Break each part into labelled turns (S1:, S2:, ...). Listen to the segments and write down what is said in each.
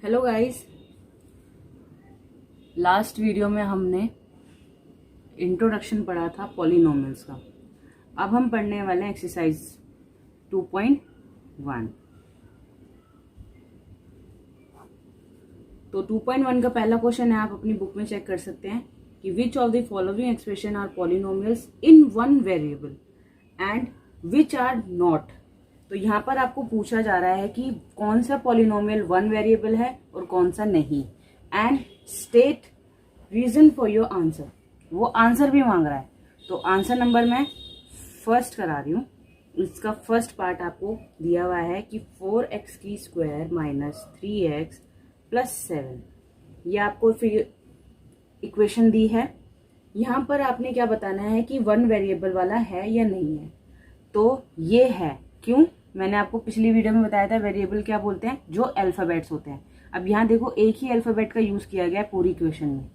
S1: Hello guys, last video में हमने introduction पढ़ा था पॉलिनोमियल्स का। अब हम पढ़ने वाले हैं एक्सरसाइज 2.1। तो 2.1 का पहला क्वेश्चन है, आप अपनी बुक में चेक कर सकते हैं कि which of the following expression are polynomials in one variable and which are not. तो यहाँ पर आपको पूछा जा रहा है कि कौन सा पॉलिनोमियल वन वेरिएबल है और कौन सा नहीं, and state reason for your answer. वो आंसर भी मांग रहा है। तो आंसर नंबर मैं फर्स्ट करा रही हूँ। इसका फर्स्ट पार्ट आपको दिया हुआ है कि 4x की स्क्वायर माइनस 3x प्लस 7, ये आपको फिर इक्वेशन दी है। यहाँ पर आपने क्या बताना है कि वन वेरिएबल वाला है या नहीं है। तो ये है, क्यों? मैंने आपको पिछली वीडियो में बताया था वेरिएबल क्या बोलते हैं, जो अल्फाबेट्स होते हैं। अब यहाँ देखो एक ही अल्फाबेट का यूज किया गया है पूरी इक्वेशन में,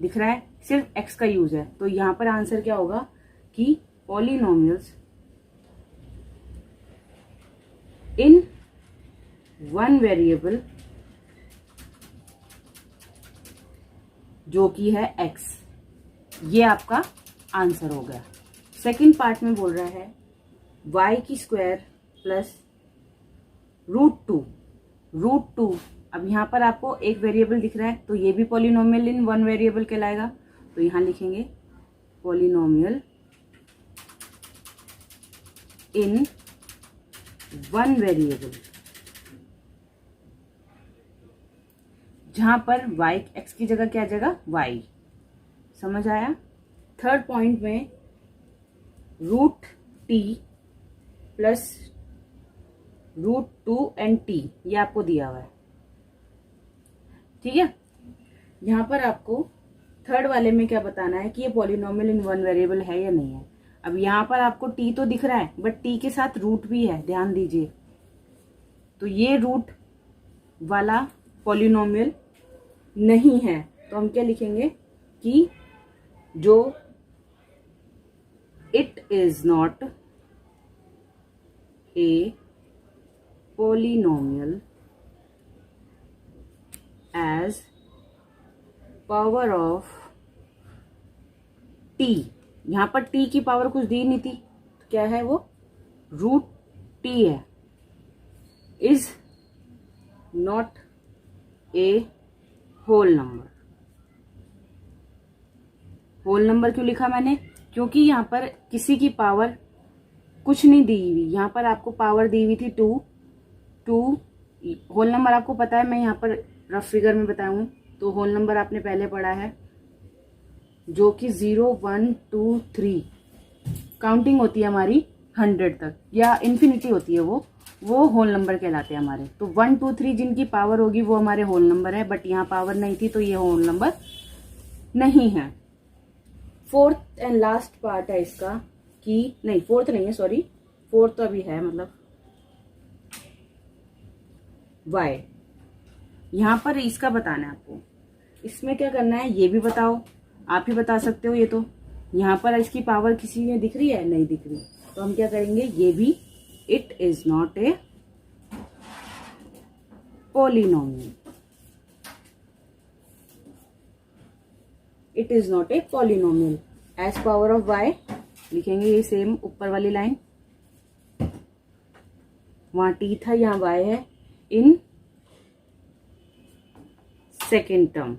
S1: दिख रहा है सिर्फ x का यूज है। तो यहाँ पर आंसर क्या होगा कि पॉलिनोमियल्स इन वन वेरिएबल जो कि है x, ये आपका आंसर हो गया। सेकंड पार्ट में बोल रहा है y की स्क्वायर प्लस √2। अब यहाँ पर आपको एक वेरिएबल दिख रहा है, तो ये भी पॉलिनोमियल इन वन वेरिएबल कहलाएगा। तो यहाँ लिखेंगे पॉलिनोमियल इन वन वेरिएबल, जहां पर y x की जगह क्या आ जाएगा, y। समझ आया? थर्ड पॉइंट में √t प्लस √2 एंड t, ये आपको दिया हुआ है, ठीक है। यहाँ पर आपको थर्ड वाले में क्या बताना है कि ये पॉलिनोमियल इन वन वेरिएबल है या नहीं है। अब यहाँ पर आपको t तो दिख रहा है, बट t के साथ रूट भी है, ध्यान दीजिए। तो ये रूट वाला पॉलिनोमियल नहीं है। तो हम क्या लिखेंगे कि जो it is not A polynomial as power of t। यहां पर t की पावर कुछ दी नहीं थी, तो क्या है वो, √t है। Is not a whole number. Whole number क्यों लिखा मैंने? क्योंकि यहां पर किसी की पावर कुछ नहीं दी हुई। यहां पर आपको पावर दी हुई थी 2। होल नंबर आपको पता है, मैं यहाँ पर रफ फिगर में बताऊं तो होल नंबर आपने पहले पढ़ा है, जो कि 0 1 2 3 काउंटिंग होती है हमारी 100 तक, या इन्फिनिटी होती है, वो होल नंबर कहलाते हैं हमारे। तो 1 2 3 जिनकी पावर होगी वो हमारे होल नंबर है, बट यहाँ पावर नहीं थी तो ये होल नंबर नहीं है। फोर्थ एंड लास्ट पार्ट है इसका कि नहीं, फोर्थ नहीं है, सॉरी, फोर्थ तो अभी है, मतलब y। यहां पर इसका बताना है आपको। इसमें क्या करना है ये भी बताओ, आप ही बता सकते हो। ये तो यहां पर इसकी पावर किसी में दिख रही है, नहीं दिख रही। तो हम क्या करेंगे, ये भी it is not a polynomial. It is not a polynomial as power of y लिखेंगे। ये सेम ऊपर वाली लाइन, वहां t था, यहाँ y है, इन सेकेंड टर्म।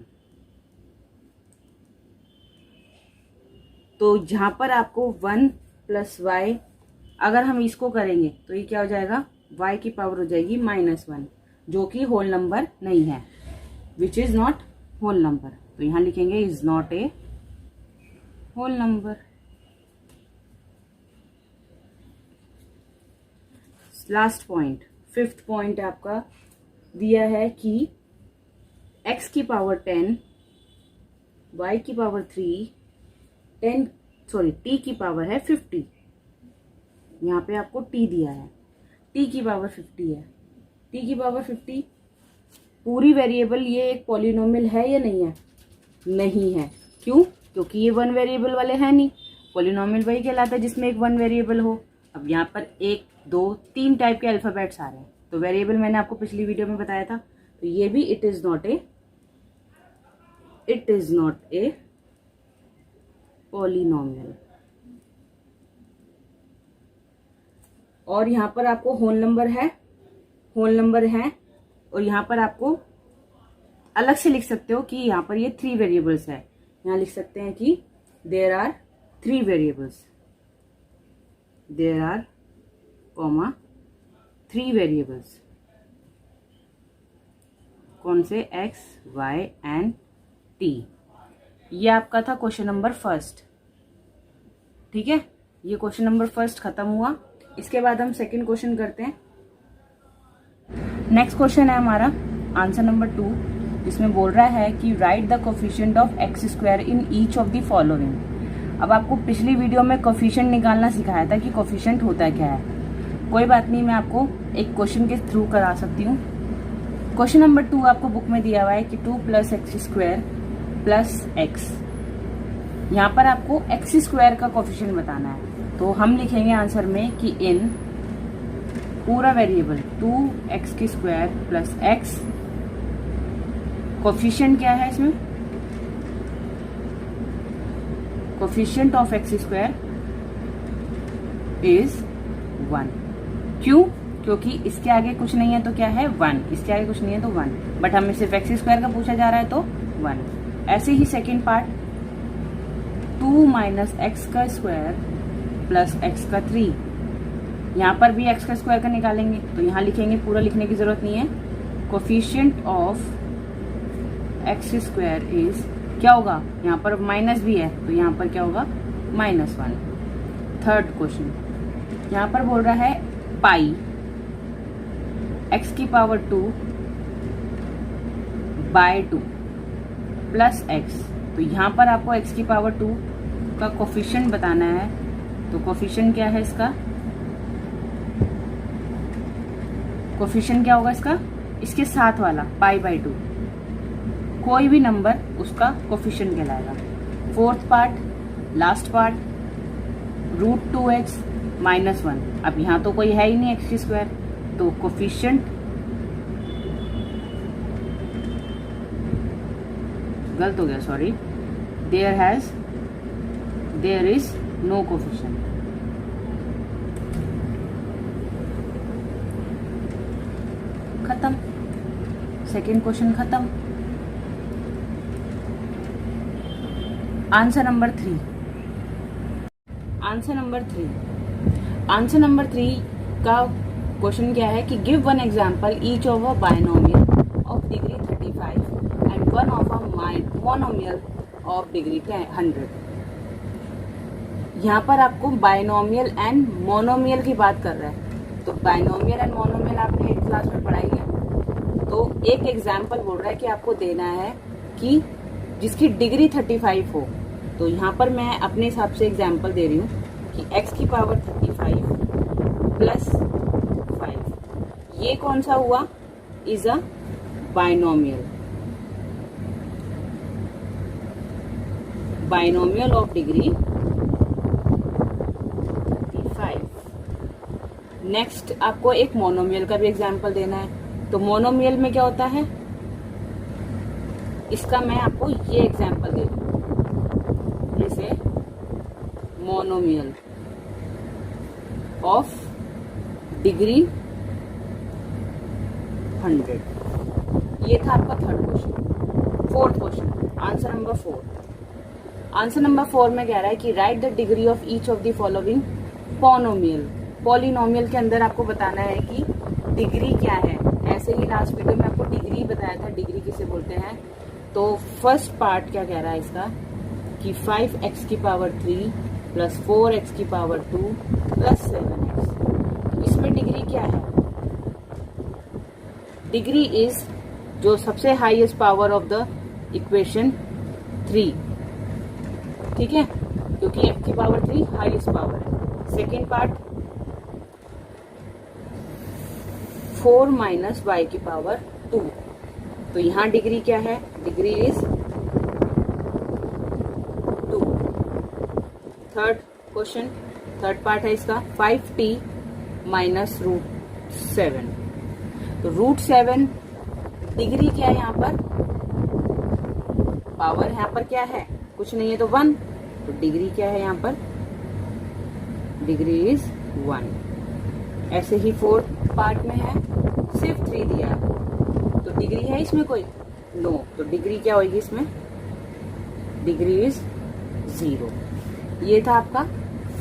S1: तो जहां पर आपको 1 प्लस y, अगर हम इसको करेंगे तो ये क्या हो जाएगा, y की पावर हो जाएगी -1, जो कि होल नंबर नहीं है, which is not whole number. तो यहां लिखेंगे is not a whole number. Last point, fifth point आपका दिया है कि x की पावर 10, y की पावर 3, t की पावर है 50। यहाँ पे आपको t दिया है, t की पावर 50 है। t की पावर 50 पूरी वेरिएबल, ये एक पॉलिनोमियल है या नहीं है? नहीं है। क्यों? क्योंकि ये वन वेरिएबल वाले हैं नहीं। पॉलिनोमियल वही कहलाता है जिसमें एक वन वेरिएबल हो। अब यहाँ पर 1 2 3 टाइप के अल्फाबेट्स आ रहे हैं, तो वेरिएबल मैंने आपको पिछली वीडियो में बताया था तो ये भी it is not a polynomial. और यहां पर आपको होल नंबर है और यहां पर आपको अलग से लिख सकते हो कि यहां पर ये 3 वेरिएबल्स है। यहां लिख सकते हैं कि there are 3 variables, there are 3 variables. कौन से? X, y and t. ये आपका था क्वेश्चन नंबर फर्स्ट। ठीक है, ये क्वेश्चन नंबर फर्स्ट खत्म हुआ। इसके बाद हम सेकंड क्वेश्चन करते हैं। नेक्स्ट क्वेश्चन है हमारा आंसर नंबर 2, जिसमें बोल रहा है कि write the coefficient of x square in each of the following. अब आपको पिछली वीडियो में कोफिशिएंट निकालना सिखाया था कि कोफिशिएंट होता क्या है। कोई बात नहीं, मैं आपको एक क्वेश्चन के थ्रू करा सकती हूँ। क्वेश्चन नंबर 2 आपको बुक में दिया हुआ है कि 2 + x² + x। यहाँ पर आपको एक्स स्क्वायर का कोफिशिएंट बताना है। तो हम लिखेंगे आंसर में कि इन पूरा वेरिएबल 2x² + x, कोफिशिएंट क्या है इसमें? Coefficient of x² is 1। क्यों? क्योंकि इसके आगे कुछ नहीं है तो क्या है? 1। इसके आगे कुछ नहीं है तो 1, बट हमें सिर्फ x² का पूछा जा रहा है तो 1। ऐसे ही सेकेंड पार्ट 2 - x² + x3। यहाँ पर भी x² का निकालेंगे तो यहाँ लिखेंगे, पूरा लिखने की जरूरत नहीं है। कोफिशिएंट ऑफ x² इज क्या होगा? यहाँ पर माइनस भी है तो यहाँ पर क्या होगा? -1। थर्ड क्वेश्चन यहाँ पर बोल रहा है पाई x⁻²/2 + x। तो यहाँ पर आपको x⁻² का कोफिशिएंट बताना है। तो कोफिशिएंट क्या है इसका? कोफिशिएंट क्या होगा इसका? इसके साथ वाला π/2, कोई भी नंबर उसका कोफिशिएंट कहलाएगा। Fourth part, last part, √2x -1। अब यहाँ तो कोई है ही नहीं x², तो कोफिशिएंट गलत हो गया, sorry, there is no coefficient. खत्म, सेकेंड क्वेश्चन खत्म। Answer number 3। आंसर नंबर 3 का क्वेश्चन क्या है कि give one example each of a binomial of degree 35 and one of a monomial of degree 100। यहाँ पर आपको बायनोमियल एंड मोनोमियल की बात कर रहा है। तो बायनोमियल एंड मोनोमियल आपने 8th क्लास में पढ़ाई है। तो एक एग्जाम्पल बोल रहा है कि आपको देना है कि जिसकी डिग्री 35 हो। तो यहाँ पर मैं अपने हिसाब से एग्जाम्पल दे रही हूँ कि x⁻35 + 5, ये कौन सा हुआ? Is a binomial of degree 35। Next आपको एक मोनोमियल का भी एग्जाम्पल देना है। तो मोनोमियल में क्या होता है? इसका मैं आपको ये एग्जाम्पल दे दूँ, जैसे मोनोमियल ऑफ डिग्री 100। ये था आपका third question. Fourth question, answer number 4। Answer number 4 में कह रहा है कि write the degree of each of the following polynomial. Polynomial के अंदर आपको बताना है कि डिग्री क्या है। ऐसे ही लास्ट वीडियो में आपको डिग्री बताया था, डिग्री किसे बोलते हैं। तो फर्स्ट पार्ट क्या कह रहा है इसका कि 5x⁻³ + 4x⁻² + 7x। इसमें डिग्री क्या है? डिग्री इज जो सबसे highest power of the equation 3, ठीक है, क्योंकि x⁻³ हाईएस्ट पावर है। Second part 4 - y⁻²। तो यहाँ डिग्री क्या है? Degree is 2। Third question, third part है इसका 5t - √7। तो √7 डिग्री क्या है यहाँ पर, पावर यहाँ पर क्या है, कुछ नहीं है तो 1, तो डिग्री क्या है यहाँ पर, डिग्री इज 1। ऐसे ही फोर्थ पार्ट में है, सिर्फ 3 दिया है, तो डिग्री है इसमें कोई, नो, तो डिग्री क्या होगी इसमें, डिग्री इज 0। ये था आपका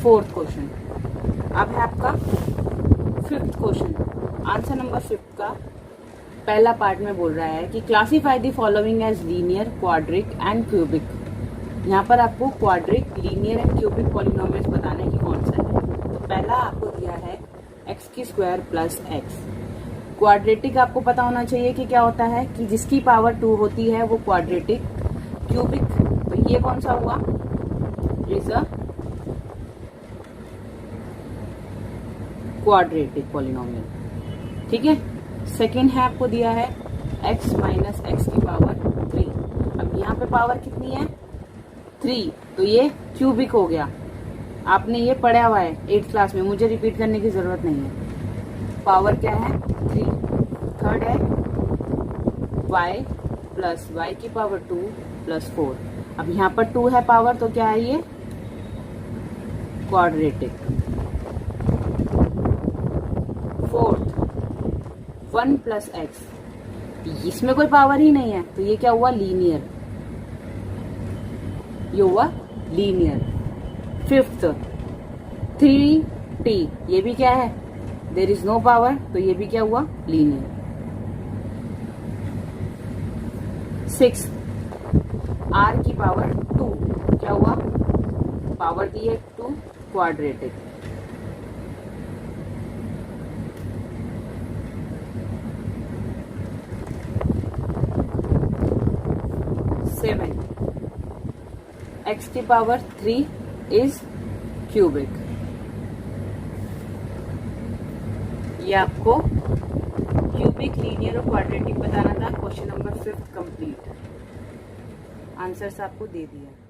S1: फोर्थ क्वेश्चन। अब है आपका फिफ्थ क्वेश्चन। आंसर नंबर 5 का पहला पार्ट में बोल रहा है कि classify the following as linear, quadratic and cubic. यहाँ पर आपको quadratic, linear and cubic polynomials बताना है कि कौन सा है। तो पहला आपको दिया है x² प्लस x। क्वाड्रेटिक आपको पता होना चाहिए कि क्या होता है, कि जिसकी पावर 2 होती है वो क्वाड्रेटिक। क्यूबिक, तो ये कौन सा हुआ, इज अ क्वाड्रेटिक पॉलिनोमियल, ठीक है। सेकेंड है आपको दिया है x माइनस एक्स की पावर 3। अब यहाँ पे पावर कितनी है, 3, तो ये क्यूबिक हो गया। आपने ये पढ़ा हुआ है 8th क्लास में, मुझे रिपीट करने की जरूरत नहीं है। पावर क्या है, 3। थर्ड है y प्लस y की पावर 2 प्लस 4। अब यहाँ पर 2 है पावर, तो क्या है ये, क्वाड्रेटिक। फोर्थ 1 प्लस एक्स, इसमें कोई पावर ही नहीं है, तो ये क्या हुआ, लीनियर, ये हुआ लीनियर। फिफ्थ 3t, ये भी क्या है, देयर इज नो पावर, तो ये भी क्या हुआ, लीनियर। 6 r की पावर 2, क्या हुआ, पावर दी है 2, क्वाड्रेटिक। 7 x की पावर 3 इज क्यूबिक। ये आपको क्यूबिक, लीनियर और क्वाड्रेटिक बताना था। Question number 5 complete. आंसर्स आपको दे दिया।